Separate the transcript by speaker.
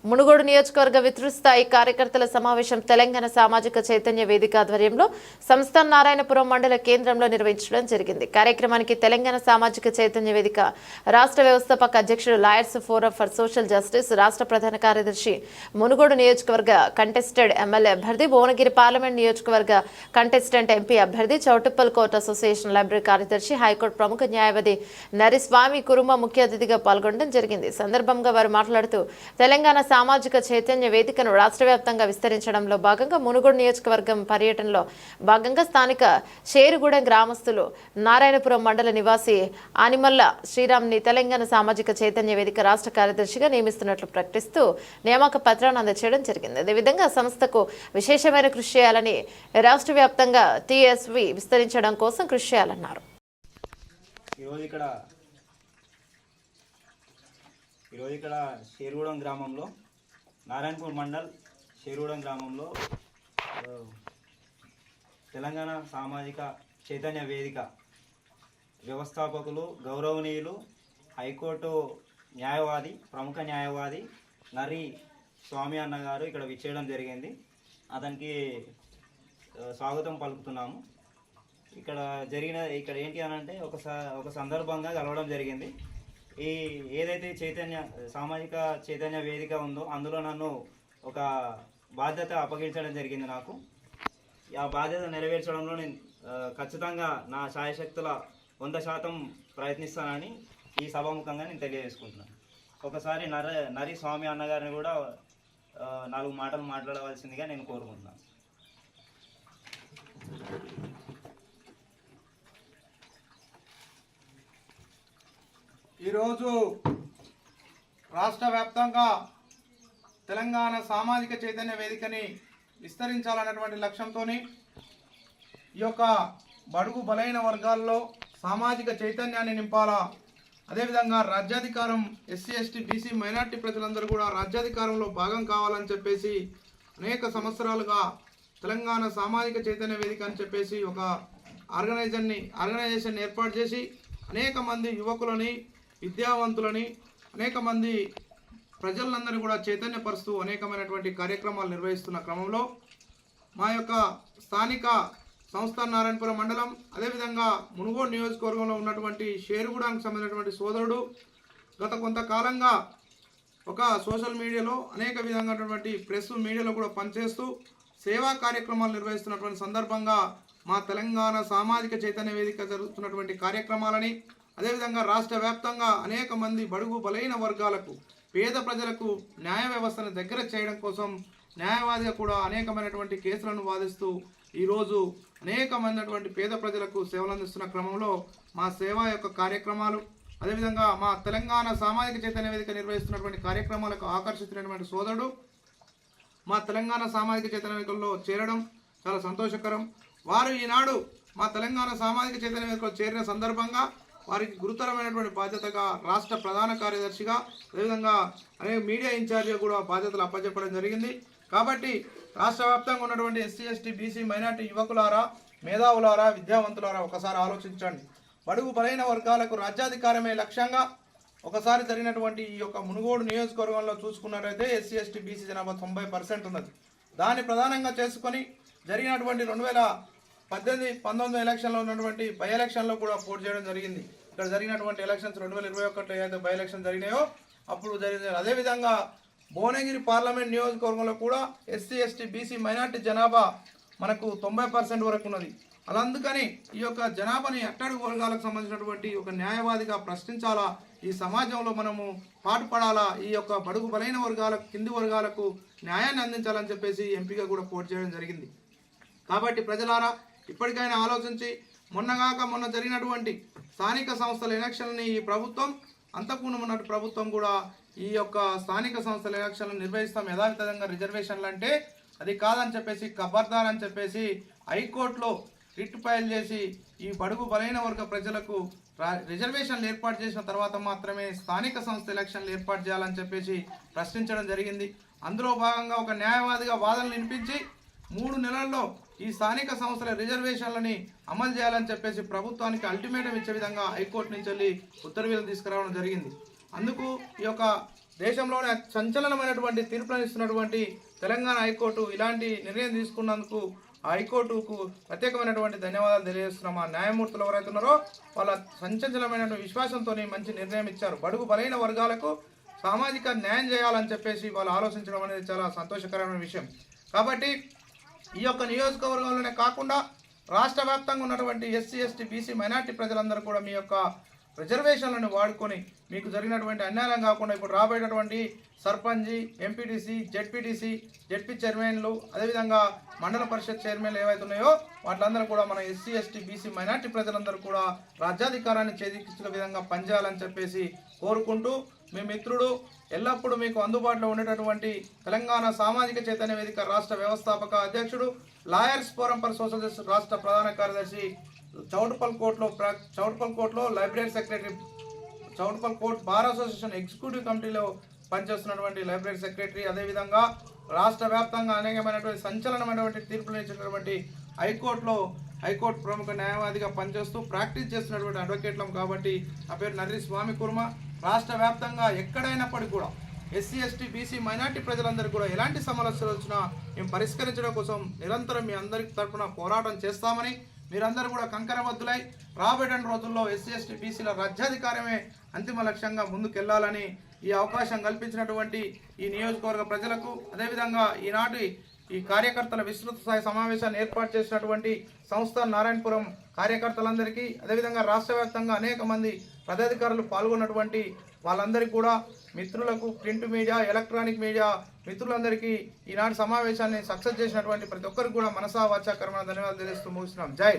Speaker 1: మునుగోడు నియోజకవర్గ విస్తృతస్థాయి కార్యకర్తల సమావేశం తెలంగాణ సామాజిక చైతన్య వేదిక ఆధ్వర్యంలో సంస్థ నారాయణపురం మండల కేంద్రంలో నిర్వహించడం జరిగింది. కార్యక్రమానికి తెలంగాణ సామాజిక చైతన్య వేదిక రాష్ట్ర వ్యవస్థాపక అధ్యక్షుడు lawyers forum for social justice, రాష్ట్ర ప్రధాన కార్యదర్శి, మునుగోడు నియోజకవర్గ కంటెస్టెడ్ ఎమ్మెల్యే అభ్యర్థి, భువనగిరి పార్లమెంట్ నియోజకవర్గ కంటెస్టెంట్ ఎంపీ అభ్యర్థి, చౌటుప్పల్ కోర్టు అసోసియేషన్ లైబ్రరీ కార్యదర్శి, హైకోర్టు ప్రముఖ న్యాయవాది నరిస్వామి కురుమ ముఖ్య అతిథిగా పాల్గొనడం జరిగింది. సందర్భంగా వారు మాట్లాడుతూ తెలంగాణ సామాజిక చైతన్య వేదికను రాష్ట్ర వ్యాప్తంగా విస్తరించడంలో భాగంగా మునుగోడు నియోజకవర్గం పర్యటనలో భాగంగా స్థానిక షేరుగూడెం గ్రామస్తులు నారాయణపురం మండల నివాసి ఆనిమల్ల శ్రీరామ్ని తెలంగాణ సామాజిక చైతన్య వేదిక రాష్ట్ర కార్యదర్శిగా నియమిస్తున్నట్లు ప్రకటిస్తూ నియామక పత్రాన్ని అందజేయడం జరిగింది. అదేవిధంగా సంస్థకు విశేషమైన కృషి చేయాలని, రాష్ట్ర వ్యాప్తంగా టీఎస్వి విస్తరించడం కోసం కృషి చేయాలన్నారు.
Speaker 2: ఈరోజు ఇక్కడ షేరుగూడెం గ్రామంలో, నారాయణపూర్ మండల్ షేరుగూడెం గ్రామంలో తెలంగాణ సామాజిక చైతన్య వేదిక వ్యవస్థాపకులు, గౌరవనీయులు, హైకోర్టు న్యాయవాది, ప్రముఖ న్యాయవాది నరి స్వామి అన్న గారు ఇక్కడ విచ్చేయడం జరిగింది. అతనికి స్వాగతం పలుకుతున్నాము. ఇక్కడ ఏంటి అని అంటే ఒక సందర్భంగా కలవడం జరిగింది. ఏదైతే సామాజిక చైతన్య వేదిక ఉందో అందులో నన్ను ఒక బాధ్యత అప్పగించడం జరిగింది. నాకు ఆ బాధ్యత నెరవేర్చడంలో నేను ఖచ్చితంగా నా శాయశక్తుల 100% ప్రయత్నిస్తానని ఈ సభాముఖంగా నేను తెలియజేసుకుంటున్నాను. ఒకసారి నరి స్వామి అన్నగారిని కూడా 4 మాటలు మాట్లాడవలసిందిగా నేను కోరుకుంటున్నాను.
Speaker 3: ఈరోజు రాష్ట్ర వ్యాప్తంగా తెలంగాణ సామాజిక చైతన్య వేదికని విస్తరించాలన్నటువంటి లక్ష్యంతో ఈ యొక్క బడుగు బలైన వర్గాల్లో సామాజిక చైతన్యాన్ని నింపాలా, అదేవిధంగా రాజ్యాధికారం ఎస్సీ ఎస్టీ బీసీ మైనార్టీ ప్రజలందరూ కూడా రాజ్యాధికారంలో భాగం కావాలని చెప్పేసి అనేక సంవత్సరాలుగా తెలంగాణ సామాజిక చైతన్య వేదిక అని చెప్పేసి ఒక ఆర్గనైజేషన్ ఏర్పాటు చేసి అనేక మంది యువకులని, విద్యావంతులని, అనేక మంది ప్రజలందరినీ కూడా చైతన్యపరుస్తూ అనేకమైనటువంటి కార్యక్రమాలు నిర్వహిస్తున్న క్రమంలో మా యొక్క స్థానిక సంస్థ నారాయణపురం మండలం, అదేవిధంగా మునుగోడు నియోజకవర్గంలో ఉన్నటువంటి షేరుగూడెంకి సంబంధించినటువంటి సోదరుడు గత కొంతకాలంగా ఒక సోషల్ మీడియాలో అనేక విధమైనటువంటి ప్రెస్ మీడియాలో కూడా పనిచేస్తూ సేవా కార్యక్రమాలు నిర్వహిస్తున్నటువంటి సందర్భంగా మా తెలంగాణ సామాజిక చైతన్య వేదిక జరుగుతున్నటువంటి కార్యక్రమాలని, అదేవిధంగా రాష్ట్ర వ్యాప్తంగా అనేక మంది బడుగు బలైన వర్గాలకు, పేద ప్రజలకు న్యాయ వ్యవస్థను దగ్గర చేయడం కోసం న్యాయవాదిగా కూడా అనేకమైనటువంటి కేసులను వాదిస్తూ ఈరోజు అనేకమైనటువంటి పేద ప్రజలకు సేవలు అందిస్తున్న క్రమంలో మా సేవా యొక్క కార్యక్రమాలు, అదేవిధంగా మా తెలంగాణ సామాజిక చైతన్య వేదిక నిర్వహిస్తున్నటువంటి కార్యక్రమాలకు ఆకర్షించినటువంటి సోదరుడు మా తెలంగాణ సామాజిక చైతన్య వేదికలో చేరడం చాలా సంతోషకరం. వారు ఈనాడు మా తెలంగాణ సామాజిక చైతన్య వేదికలో చేరిన సందర్భంగా వారికి గురుతరమైనటువంటి బాధ్యతగా రాష్ట్ర ప్రధాన కార్యదర్శిగా, అదేవిధంగా అనేక మీడియా ఇన్ఛార్జిగా కూడా బాధ్యతలు అప్పచెప్పడం జరిగింది. కాబట్టి రాష్ట్ర వ్యాప్తంగా ఉన్నటువంటి ఎస్సీ ఎస్టీ బీసీ మైనార్టీ యువకులారా, మేధావులారా, విద్యావంతులారా ఒకసారి ఆలోచించండి. బడుగు బలైన వర్గాలకు రాజ్యాధికారమే లక్ష్యంగా ఒకసారి జరిగినటువంటి ఈ యొక్క మునుగోడు నియోజకవర్గంలో చూసుకున్నట్లయితే ఎస్సీ ఎస్టీ బీసీ జనాభా 90% ఉన్నది. దాన్ని ప్రధానంగా చేసుకొని జరిగినటువంటి 2018-19 ఎలక్షన్లో ఉన్నటువంటి బై ఎలక్షన్లో కూడా పోటీ చేయడం జరిగింది. ఇక్కడ జరిగినటువంటి ఎలక్షన్స్ 2021 ఏదైతే బై ఎలక్షన్ జరిగినాయో అప్పుడు జరిగింది. అదేవిధంగా భువనగిరి పార్లమెంట్ నియోజకవర్గంలో కూడా ఎస్సీ ఎస్టీ బీసీ మైనార్టీ జనాభా మనకు 90% వరకు ఉన్నది. అలా అందుకని ఈ యొక్క జనాభాని అట్టడుగు వర్గాలకు సంబంధించినటువంటి ఒక న్యాయవాదిగా ప్రశ్నించాలా, ఈ సమాజంలో మనము పాటుపడాలా, ఈ యొక్క బడుగు బలైన వర్గాలకు, కింది వర్గాలకు న్యాయాన్ని అందించాలని చెప్పేసి ఎంపీగా కూడా పోటీ చేయడం జరిగింది. కాబట్టి ప్రజలారా ఇప్పటికైనా ఆలోచించి మొన్న జరిగినటువంటి స్థానిక సంస్థల ఎలక్షన్ని ఈ ప్రభుత్వం, అంతకుముందు ఉన్నటువంటి ప్రభుత్వం కూడా ఈ యొక్క స్థానిక సంస్థల ఎలక్షన్లు నిర్వహిస్తాం యథావిధంగా రిజర్వేషన్లు అంటే అది కాదని చెప్పేసి, ఖబర్దార్ అని చెప్పేసి హైకోర్టులో రిట్ ఫైల్ చేసి ఈ బడుగు బలైన వర్గ ప్రజలకు రిజర్వేషన్లు ఏర్పాటు చేసిన తర్వాత మాత్రమే స్థానిక సంస్థ ఎలక్షన్లు ఏర్పాటు చేయాలని చెప్పేసి ప్రశ్నించడం జరిగింది. అందులో భాగంగా ఒక న్యాయవాదిగా వాదనలు వినిపించి 3 నెలల్లో ఈ స్థానిక సంస్థల రిజర్వేషన్లని అమలు చేయాలని చెప్పేసి ప్రభుత్వానికి అల్టిమేటం ఇచ్చే విధంగా హైకోర్టు నుంచి వెళ్ళి ఉత్తర్వులు తీసుకురావడం జరిగింది. అందుకు ఈ యొక్క దేశంలోనే సంచలనమైనటువంటి తీర్పులను ఇస్తున్నటువంటి తెలంగాణ హైకోర్టు ఇలాంటి నిర్ణయం తీసుకున్నందుకు ఆ హైకోర్టుకు ప్రత్యేకమైనటువంటి ధన్యవాదాలు తెలియజేస్తున్నాం. ఆ న్యాయమూర్తులు ఎవరైతే ఉన్నారో వాళ్ళ సంచలనమైనటువంటి విశ్వాసంతో మంచి నిర్ణయం ఇచ్చారు. బడుగు బలైన వర్గాలకు సామాజిక న్యాయం చేయాలని చెప్పేసి వాళ్ళు ఆలోచించడం అనేది చాలా సంతోషకరమైన విషయం. కాబట్టి ఈ యొక్క నియోజకవర్గంలోనే కాకుండా రాష్ట్ర వ్యాప్తంగా ఉన్నటువంటి ఎస్సీ ఎస్టీ బీసీ మైనార్టీ ప్రజలందరూ కూడా మీ యొక్క రిజర్వేషన్లను వాడుకొని మీకు జరిగినటువంటి అన్యాయం కాకుండా ఇప్పుడు రాబోయేటటువంటి సర్పంచి, ఎంపీటీసీ, జెడ్పీ చైర్మన్లు, అదేవిధంగా మండల పరిషత్ చైర్మన్లు ఏవైతే ఉన్నాయో వాటిలందరూ కూడా మన ఎస్సీ ఎస్టీ బీసీ మైనార్టీ ప్రజలందరూ కూడా రాజ్యాధికారాన్ని చేజిక్కించిన విధంగా పనిచేయాలని చెప్పేసి కోరుకుంటూ మీ మిత్రుడు ఎల్లప్పుడూ మీకు అందుబాటులో ఉండేటటువంటి తెలంగాణ సామాజిక చైతన్య వేదిక రాష్ట్ర వ్యవస్థాపక అధ్యక్షుడు, lawyers forum for social justice రాష్ట్ర ప్రధాన కార్యదర్శి, చౌటుపల్ కోర్టులో library secretary, Choutuppal court bar association executive కమిటీలో పనిచేస్తున్నటువంటి లైబ్రరీ సెక్రటరీ, అదేవిధంగా రాష్ట్ర వ్యాప్తంగా అనేకమైనటువంటి సంచలనమైనటువంటి తీర్పులు ఇచ్చినటువంటి హైకోర్టు ప్రముఖ న్యాయవాదిగా పనిచేస్తూ ప్రాక్టీస్ చేస్తున్నటువంటి అడ్వకేట్లం. కాబట్టి నా పేరు నర్రి స్వామి కుర్మ. రాష్ట్ర వ్యాప్తంగా ఎక్కడైనప్పటికీ కూడా ఎస్సీ ఎస్టీ బీసీ మైనార్టీ ప్రజలందరికీ కూడా ఎలాంటి సమస్యలు వచ్చినా మేము పరిష్కరించడం కోసం నిరంతరం మీ అందరి తరఫున పోరాటం చేస్తామని, మీరందరూ కూడా కంకరబద్దులై రాబోయే రోజుల్లో ఎస్సీ ఎస్టీ బీసీల రాజ్యాధికారమే అంతిమ లక్ష్యంగా ముందుకెళ్లాలని ఈ అవకాశం కల్పించినటువంటి ఈ నియోజకవర్గ ప్రజలకు, అదేవిధంగా ఈనాటి ఈ కార్యకర్తల విస్తృత స్థాయి సమావేశాన్ని ఏర్పాటు చేసినటువంటి సంస్థ నారాయణపురం కార్యకర్తలందరికీ, అదేవిధంగా రాష్ట్ర వ్యాప్తంగా అనేక మంది పదాధికారులు పాల్గొన్నటువంటి వాళ్ళందరికీ కూడా, మిత్రులకు, ప్రింట్ మీడియా, ఎలక్ట్రానిక్ మీడియా మిత్రులందరికీ ఈనాటి సమావేశాన్ని సక్సెస్ చేసినటువంటి ప్రతి ఒక్కరికి కూడా మనసా వాచా కర్మణ ధన్యవాదాలు తెలుస్తూ ముగిస్తున్నాం. జై.